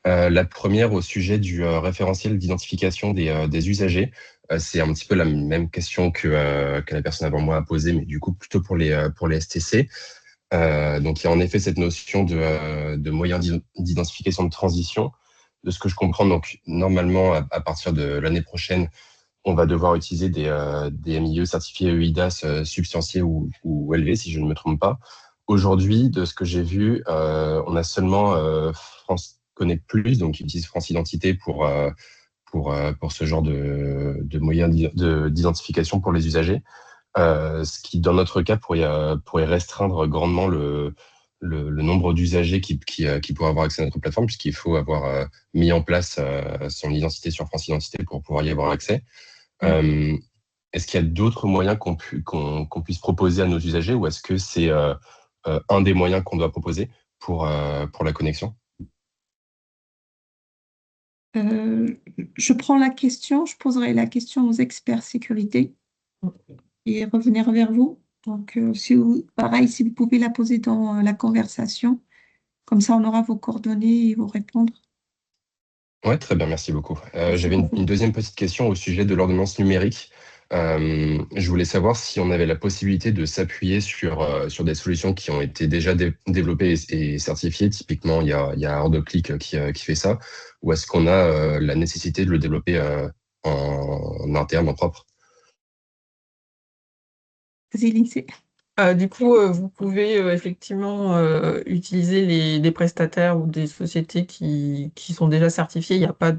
La première au sujet du référentiel d'identification des usagers. C'est un petit peu la même question que la personne avant moi a posée, mais du coup plutôt pour les STC. Donc il y a en effet cette notion de moyen d'identification de transition. De ce que je comprends, donc normalement à partir de l'année prochaine, on va devoir utiliser des MIE certifiés EIDAS substantiés ou élevés, si je ne me trompe pas. Aujourd'hui, de ce que j'ai vu, on a seulement France Connaît Plus, donc qui utilise France Identité pour ce genre de moyens d'identification pour les usagers. Ce qui, dans notre cas, pourrait restreindre grandement le nombre d'usagers qui pourraient avoir accès à notre plateforme, puisqu'il faut avoir mis en place son identité sur France Identité pour pouvoir y avoir accès. Est-ce qu'il y a d'autres moyens qu'on puisse proposer à nos usagers, ou est-ce que c'est un des moyens qu'on doit proposer pour la connexion? Je prends la question, je poserai la question aux experts sécurité et revenir vers vous. Donc, pareil, si vous pouvez la poser dans la conversation, comme ça on aura vos coordonnées et vous répondre. Oui, très bien, merci beaucoup. Merci J'avais beaucoup. une deuxième petite question au sujet de l'ordonnance numérique. Je voulais savoir si on avait la possibilité de s'appuyer sur des solutions qui ont été déjà développées et certifiées. Typiquement, il y a HordeClick qui fait ça. Ou est-ce qu'on a la nécessité de le développer en interne, en propre? Vas-y, Lindsay. Du coup, vous pouvez effectivement utiliser des prestataires ou des sociétés qui sont déjà certifiées. Il n'y a pas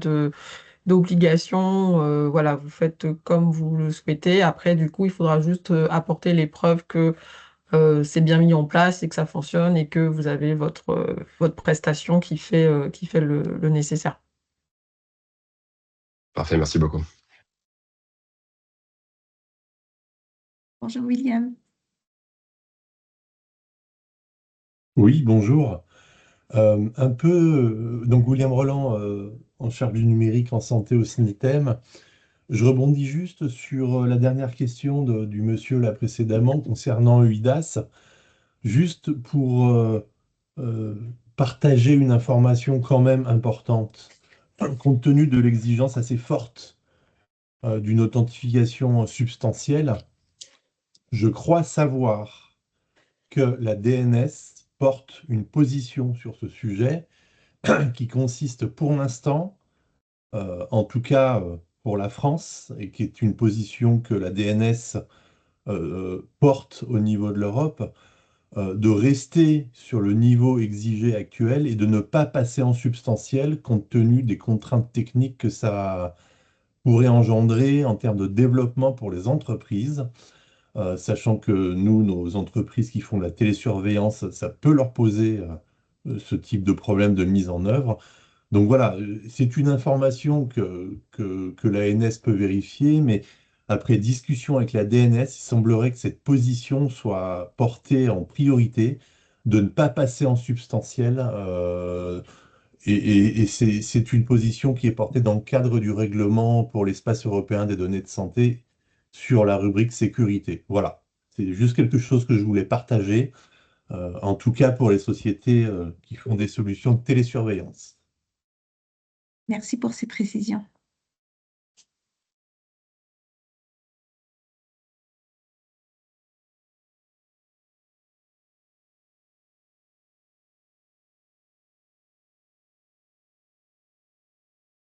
d'obligation. Voilà, vous faites comme vous le souhaitez. Après, du coup, il faudra juste apporter les preuves que c'est bien mis en place et que ça fonctionne et que vous avez votre prestation qui fait le nécessaire. Parfait, merci beaucoup. Bonjour William. Oui, bonjour. Donc William Roland, en charge du numérique en santé au SNITEM. Je rebondis juste sur la dernière question du monsieur là précédemment concernant EIDAS, juste pour euh, partager une information quand même importante, compte tenu de l'exigence assez forte d'une authentification substantielle. Je crois savoir que la DNS porte une position sur ce sujet qui consiste pour l'instant, en tout cas pour la France, et qui est une position que la DNS porte au niveau de l'Europe, de rester sur le niveau exigé actuel et de ne pas passer en substantiel compte tenu des contraintes techniques que ça pourrait engendrer en termes de développement pour les entreprises. Sachant que nous, nos entreprises qui font de la télésurveillance, ça peut leur poser ce type de problème de mise en œuvre. Donc voilà, c'est une information que l'ANS peut vérifier, mais après discussion avec la DNS, il semblerait que cette position soit portée en priorité, de ne pas passer en substantiel. Et c'est une position qui est portée dans le cadre du règlement pour l'espace européen des données de santé sur la rubrique sécurité. Voilà, c'est juste quelque chose que je voulais partager, en tout cas pour les sociétés qui font des solutions de télésurveillance. Merci pour ces précisions.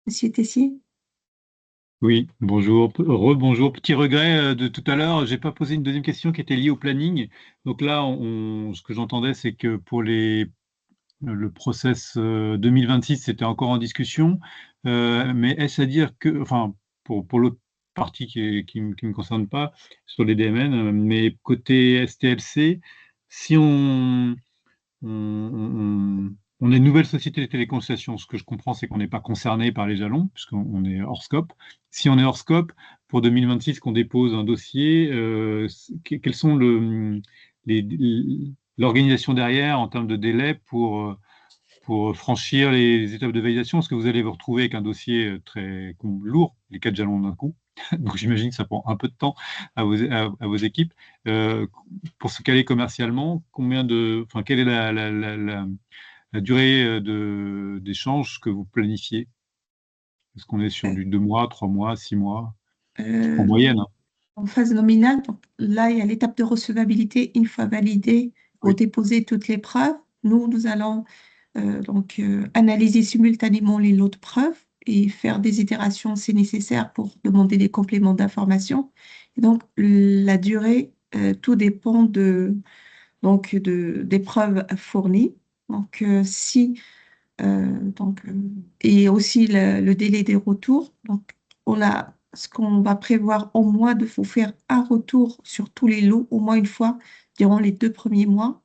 Monsieur Tessier? Oui, bonjour, rebonjour. Petit regret de tout à l'heure, j'ai pas posé une deuxième question qui était liée au planning. Donc là, ce que j'entendais, c'est que pour les le process 2026, c'était encore en discussion. Mais est-ce à dire que, enfin, pour l'autre partie qui me concerne pas, sur les DMN, mais côté STLC, si on est une nouvelle société de téléconsultation. Ce que je comprends, c'est qu'on n'est pas concerné par les jalons, puisqu'on est hors scope. Si on est hors scope, pour 2026, qu'on dépose un dossier, quels sont l'organisation derrière en termes de délai pour franchir les étapes de validation? Est-ce que vous allez vous retrouver avec un dossier très lourd, les 4 jalons d'un coup? Donc j'imagine que ça prend un peu de temps à vos équipes. Pour se caler commercialement, quelle est la durée d'échange que vous planifiez? Est-ce qu'on est sur du 2 mois, 3 mois, 6 mois, en Euh, moyenne, hein? En phase nominale, donc là, il y a l'étape de recevabilité. Une fois validée, vous Oui, déposez toutes les preuves. Nous allons analyser simultanément les lots de preuves et faire des itérations si nécessaire pour demander des compléments d'information. Et donc, la durée, tout dépend des preuves fournies. Donc, et aussi le délai des retours. Donc, on a ce qu'on va prévoir au moins de vous faire un retour sur tous les lots, au moins une fois, durant les 2 premiers mois.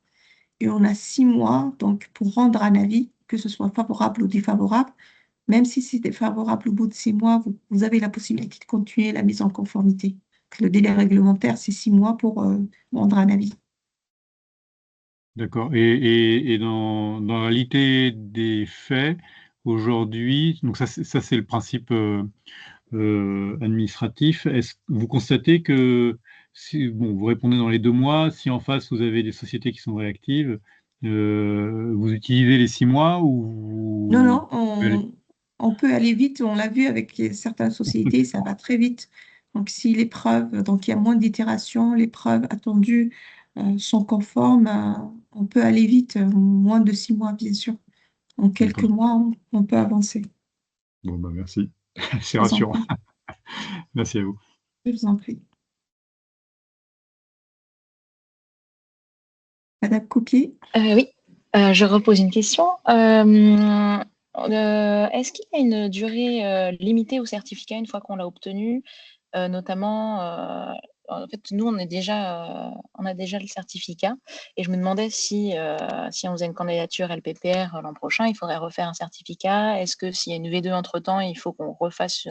Et on a 6 mois donc, pour rendre un avis, que ce soit favorable ou défavorable. Même si c'est défavorable au bout de 6 mois, vous avez la possibilité de continuer la mise en conformité. Le délai réglementaire, c'est 6 mois pour rendre un avis. d'accord. Et dans la réalité des faits, aujourd'hui, donc ça c'est le principe administratif. Est-ce que vous constatez que, si, bon, vous répondez dans les 2 mois, si en face vous avez des sociétés qui sont réactives, vous utilisez les 6 mois Non, ou non, on peut aller vite. On l'a vu avec certaines sociétés, ça va très vite. Donc, si les preuves, donc il y a moins d'itérations, les preuves attendues sont conformes, on peut aller vite, moins de 6 mois, bien sûr. En quelques D'accord. mois, on peut avancer. Bon, bah merci. C'est Je vous en rassurant. prie. Merci à vous. Je vous en prie. Madame Coupier, Oui, je repose une question. Est-ce qu'il y a une durée limitée au certificat une fois qu'on l'a obtenu? Notamment, en fait, nous, on a déjà le certificat et je me demandais si on faisait une candidature LPPR l'an prochain, il faudrait refaire un certificat. Est-ce que s'il y a une V2 entre-temps, il faut qu'on refasse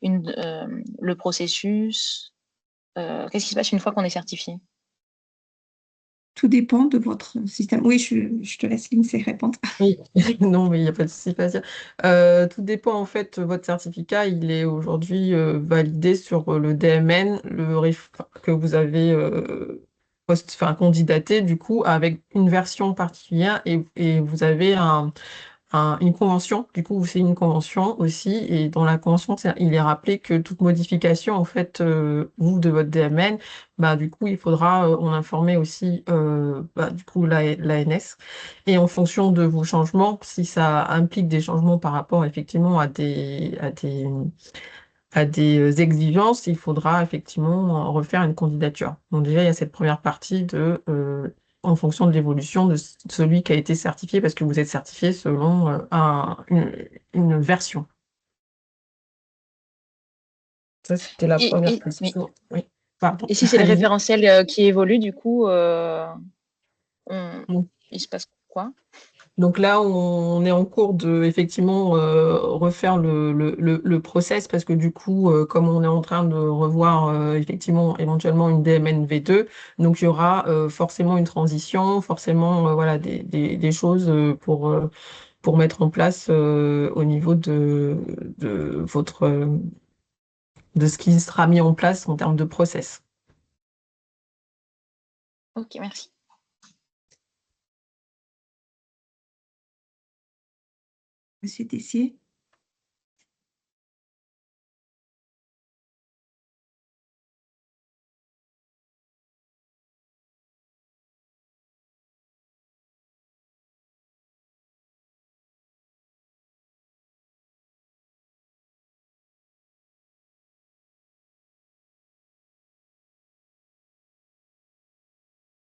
le processus? Qu'est-ce qui se passe une fois qu'on est certifié? tout dépend de votre système. Oui, je te laisse Lindsay répondre. Oui, non, mais il n'y a pas de souci, pas à dire. Tout dépend, en fait, votre certificat, il est aujourd'hui validé sur le DMN, que vous avez candidaté, du coup, avec une version particulière et vous avez une convention. Du coup, c'est une convention aussi. Et dans la convention, il est rappelé que toute modification, en fait, vous, de votre DMN, bah, du coup, il faudra en informer aussi, du coup, l'ANS. Et en fonction de vos changements, si ça implique des changements par rapport, effectivement, à des exigences, il faudra effectivement refaire une candidature. Donc déjà, il y a cette première partie en fonction de l'évolution de celui qui a été certifié, parce que vous êtes certifié selon une version. Ça, c'était la première Oui. question. Oui, pardon. Et si c'est le Allez-y. référentiel qui évolue, du coup, Donc, il se passe quoi? donc là, on est en cours de effectivement refaire le process, parce que du coup, comme on est en train de revoir effectivement éventuellement une DMN V2, donc il y aura forcément une transition, forcément voilà des choses pour mettre en place au niveau de ce qui sera mis en place en termes de process. Ok, merci. Monsieur Tessier.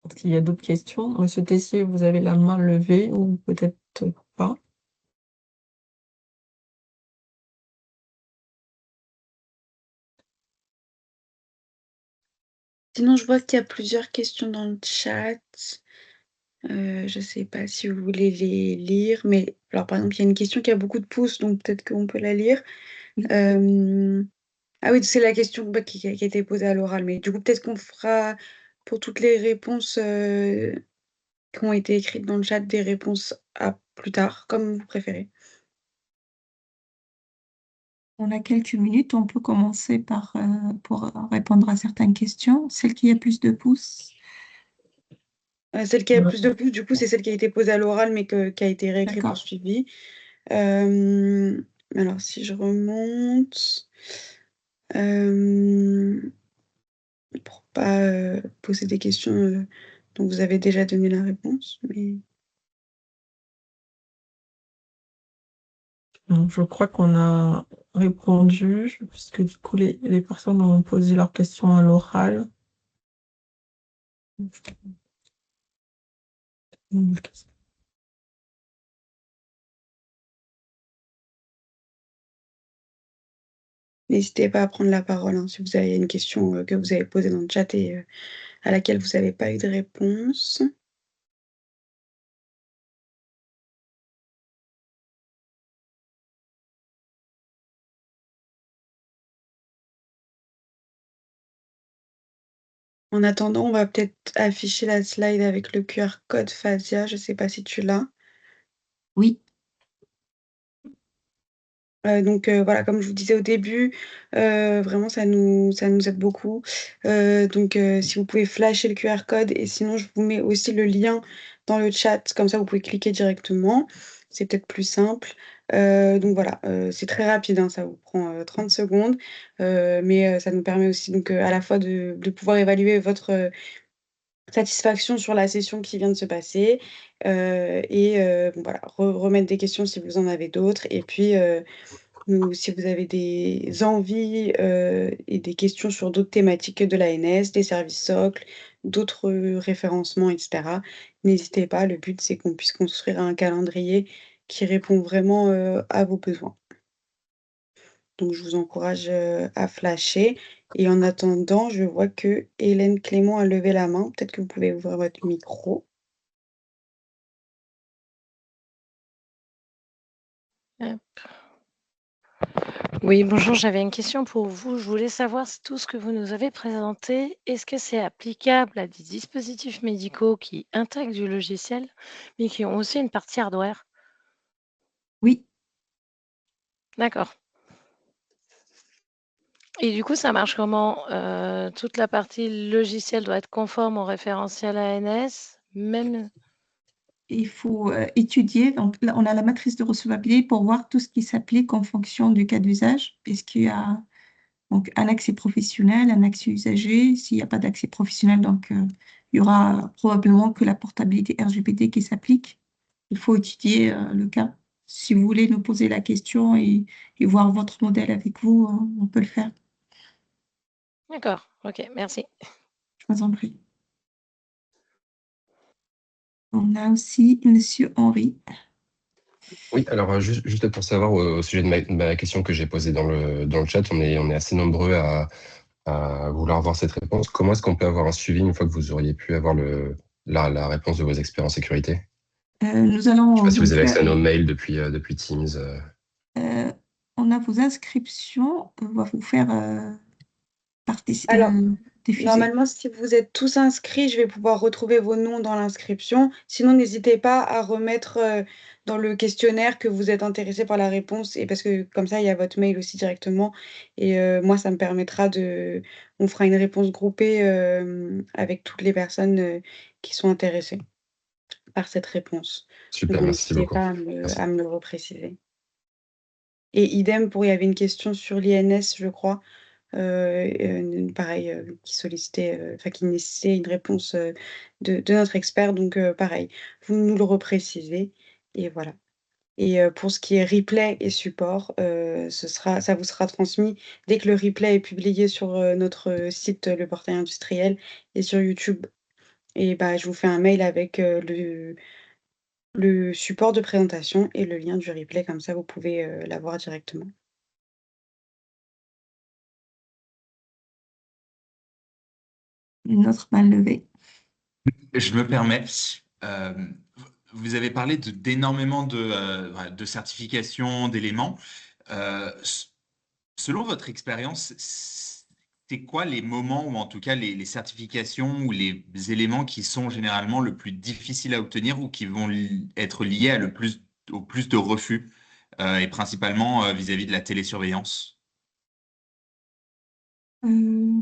Est-ce qu'il y a d'autres questions? Monsieur Tessier, vous avez la main levée ou peut-être pas? Sinon, je vois qu'il y a plusieurs questions dans le chat. Je ne sais pas si vous voulez les lire, mais alors par exemple, il y a une question qui a beaucoup de pouces, donc peut-être qu'on peut la lire. Ah oui, c'est la question qui a été posée à l'oral, mais du coup, peut-être qu'on fera pour toutes les réponses qui ont été écrites dans le chat des réponses à plus tard, comme vous préférez. On a quelques minutes, on peut commencer pour répondre à certaines questions. Celle qui a plus de pouces. Celle qui a plus de pouces, du coup, c'est celle qui a été posée à l'oral, mais qui a été réécrite pour D'accord. suivi. Alors, si je remonte, pour pas poser des questions dont vous avez déjà donné la réponse, mais Je crois qu'on a répondu, puisque du coup, les personnes ont posé leurs questions à l'oral. n'hésitez pas à prendre la parole hein, si vous avez une question que vous avez posée dans le chat et à laquelle vous n'avez pas eu de réponse. En attendant, on va peut-être afficher la slide avec le QR code Fazia. Je ne sais pas si tu l'as. Oui. Donc voilà, comme je vous disais au début, vraiment ça nous aide beaucoup. Donc si vous pouvez flasher le QR code et sinon je vous mets aussi le lien dans le chat, comme ça vous pouvez cliquer directement. C'est peut-être plus simple. Donc voilà, c'est très rapide, hein, ça vous prend 30 secondes. Mais ça nous permet aussi donc à la fois de pouvoir évaluer votre satisfaction sur la session qui vient de se passer, et bon voilà, remettre des questions si vous en avez d'autres et puis, ou si vous avez des envies, et des questions sur d'autres thématiques que de l'ANS, des services socles, d'autres, référencements et cetera, n'hésitez pas. Le but, c'est qu'on puisse construire un calendrier qui répond vraiment, à vos besoins. Donc je vous encourage, à flasher et en attendant, je vois que Hélène Clément a levé la main. Peut-être que vous pouvez ouvrir votre micro. Hop. Oui, bonjour, j'avais une question pour vous. Je voulais savoir si tout ce que vous nous avez présenté, est-ce que c'est applicable à des dispositifs médicaux qui intègrent du logiciel, mais qui ont aussi une partie hardware? Oui. D'accord. Et du coup, ça marche comment? Toute la partie logiciel doit être conforme au référentiel ANS, même... Il faut étudier. Donc, là, on a la matrice de recevabilité pour voir tout ce qui s'applique en fonction du cas d'usage. Est-ce qu'il y a donc, un accès professionnel, un accès usager? S'il n'y a pas d'accès professionnel, donc il y aura probablement que la portabilité RGPD qui s'applique. Il faut étudier le cas. Si vous voulez nous poser la question et voir votre modèle avec vous, on peut le faire. D'accord, ok, merci. Je vous en prie. On a aussi Monsieur Henri. Oui, alors juste pour savoir au sujet de ma question que j'ai posée dans le chat, on est assez nombreux à vouloir avoir cette réponse. Comment est-ce qu'on peut avoir un suivi une fois que vous auriez pu avoir la réponse de vos experts en sécurité? Nous Je ne sais allons pas si vous donc avez accès à nos mails depuis Teams. on a vos inscriptions, on va vous faire Alors, diffuser. normalement, si vous êtes tous inscrits, je vais pouvoir retrouver vos noms dans l'inscription. Sinon, n'hésitez pas à remettre dans le questionnaire que vous êtes intéressé par la réponse, et parce que comme ça, il y a votre mail aussi directement. Et moi, ça me permettra on fera une réponse groupée avec toutes les personnes qui sont intéressées par cette réponse. Donc, Super, merci n'hésitez beaucoup. pas Merci. à me le repréciser. Et idem il y avait une question sur l'INS, je crois. Pareil, qui sollicitait, enfin qui nécessitait une réponse, de notre expert donc pareil, vous nous le reprécisez et voilà. Et pour ce qui est replay et support, ça vous sera transmis dès que le replay est publié sur, notre site, Le Portail Industriel et sur YouTube Et je vous fais un mail avec le support de présentation et le lien du replay, comme ça vous pouvez l'avoir directement. Une autre main levée. Je me permets. euh, Vous avez parlé d'énormément de certifications, d'éléments. Selon votre expérience, c'est quoi les moments ou en tout cas les certifications ou les éléments qui sont généralement le plus difficiles à obtenir ou qui vont être liés au plus de refus et principalement vis-à-vis de la télésurveillance? Euh,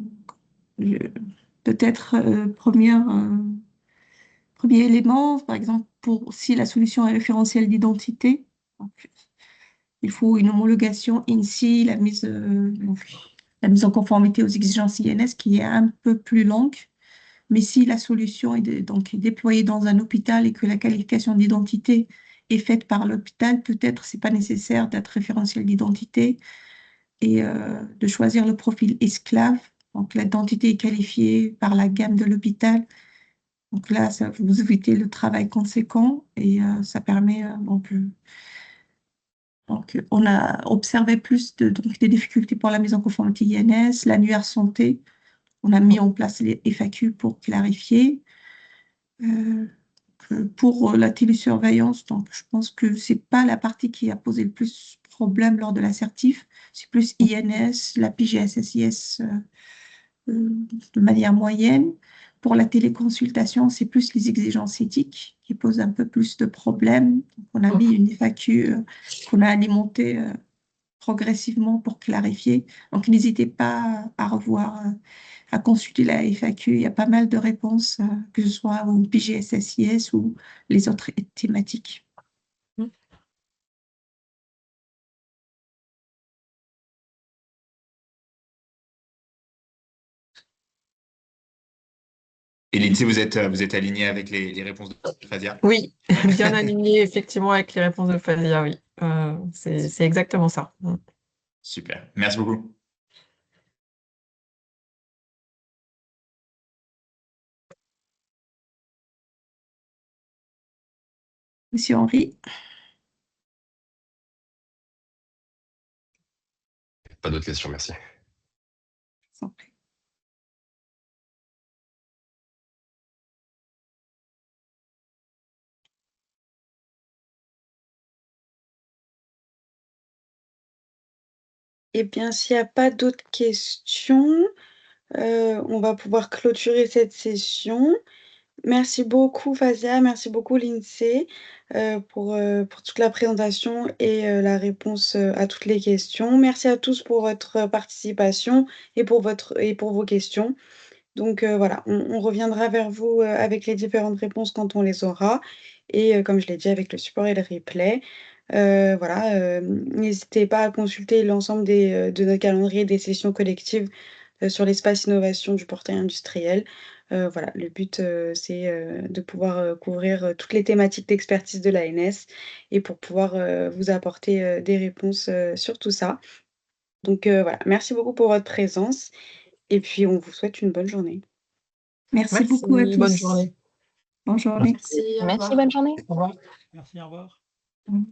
Peut-être premier élément, par exemple, pour si la solution est référentielle d'identité, donc, il faut une homologation INSI, la mise en conformité aux exigences INS qui est un peu plus longue. Mais si la solution est déployée dans un hôpital et que la qualification d'identité est faite par l'hôpital, peut-être c'est pas nécessaire d'être référentiel d'identité et de choisir le profil esclave. Donc l'identité est qualifiée par la gamme de l'hôpital. Donc là, ça vous évitez le travail conséquent et ça permet donc, on a observé plus des difficultés pour la mise en conformité INS, l'annuaire santé. On a mis en place les FAQ pour clarifier. Pour la télésurveillance, donc je pense que c'est pas la partie qui a posé le plus problème lors de l'assertif, c'est plus INS, la PGSSIS de manière moyenne. Pour la téléconsultation, c'est plus les exigences éthiques qui posent un peu plus de problèmes. Donc, on a mis une FAQ qu'on a alimentée progressivement pour clarifier. Donc, n'hésitez pas à revoir, à consulter la FAQ. Il y a pas mal de réponses, que ce soit au PGSSIS ou les autres thématiques. Et Lindsay, vous êtes aligné avec les réponses de Fazia? Oui, bien aligné effectivement avec les réponses de Fazia, oui. C'est exactement ça. Super, merci beaucoup. Monsieur Henry, Pas d'autres questions, merci. s'en prie. Eh bien, s'il n'y a pas d'autres questions, on va pouvoir clôturer cette session. Merci beaucoup Fazia, merci beaucoup Lindsay pour toute la présentation et la réponse à toutes les questions. Merci à tous pour votre participation et pour vos questions. Donc voilà, on reviendra vers vous avec les différentes réponses quand on les aura. Et comme je l'ai dit, avec le support et le replay. Voilà, n'hésitez pas à consulter l'ensemble de notre calendrier des sessions collectives sur l'espace innovation du portail industriel. Voilà, le but, c'est de pouvoir couvrir toutes les thématiques d'expertise de l'ANS et pour pouvoir vous apporter des réponses sur tout ça. Donc voilà, merci beaucoup pour votre présence et puis on vous souhaite une bonne journée. Merci beaucoup à Merci, bonne tous. journée. Bonne journée. Merci, au Merci, revoir. bonne journée. Au revoir. Merci, au revoir. Mm.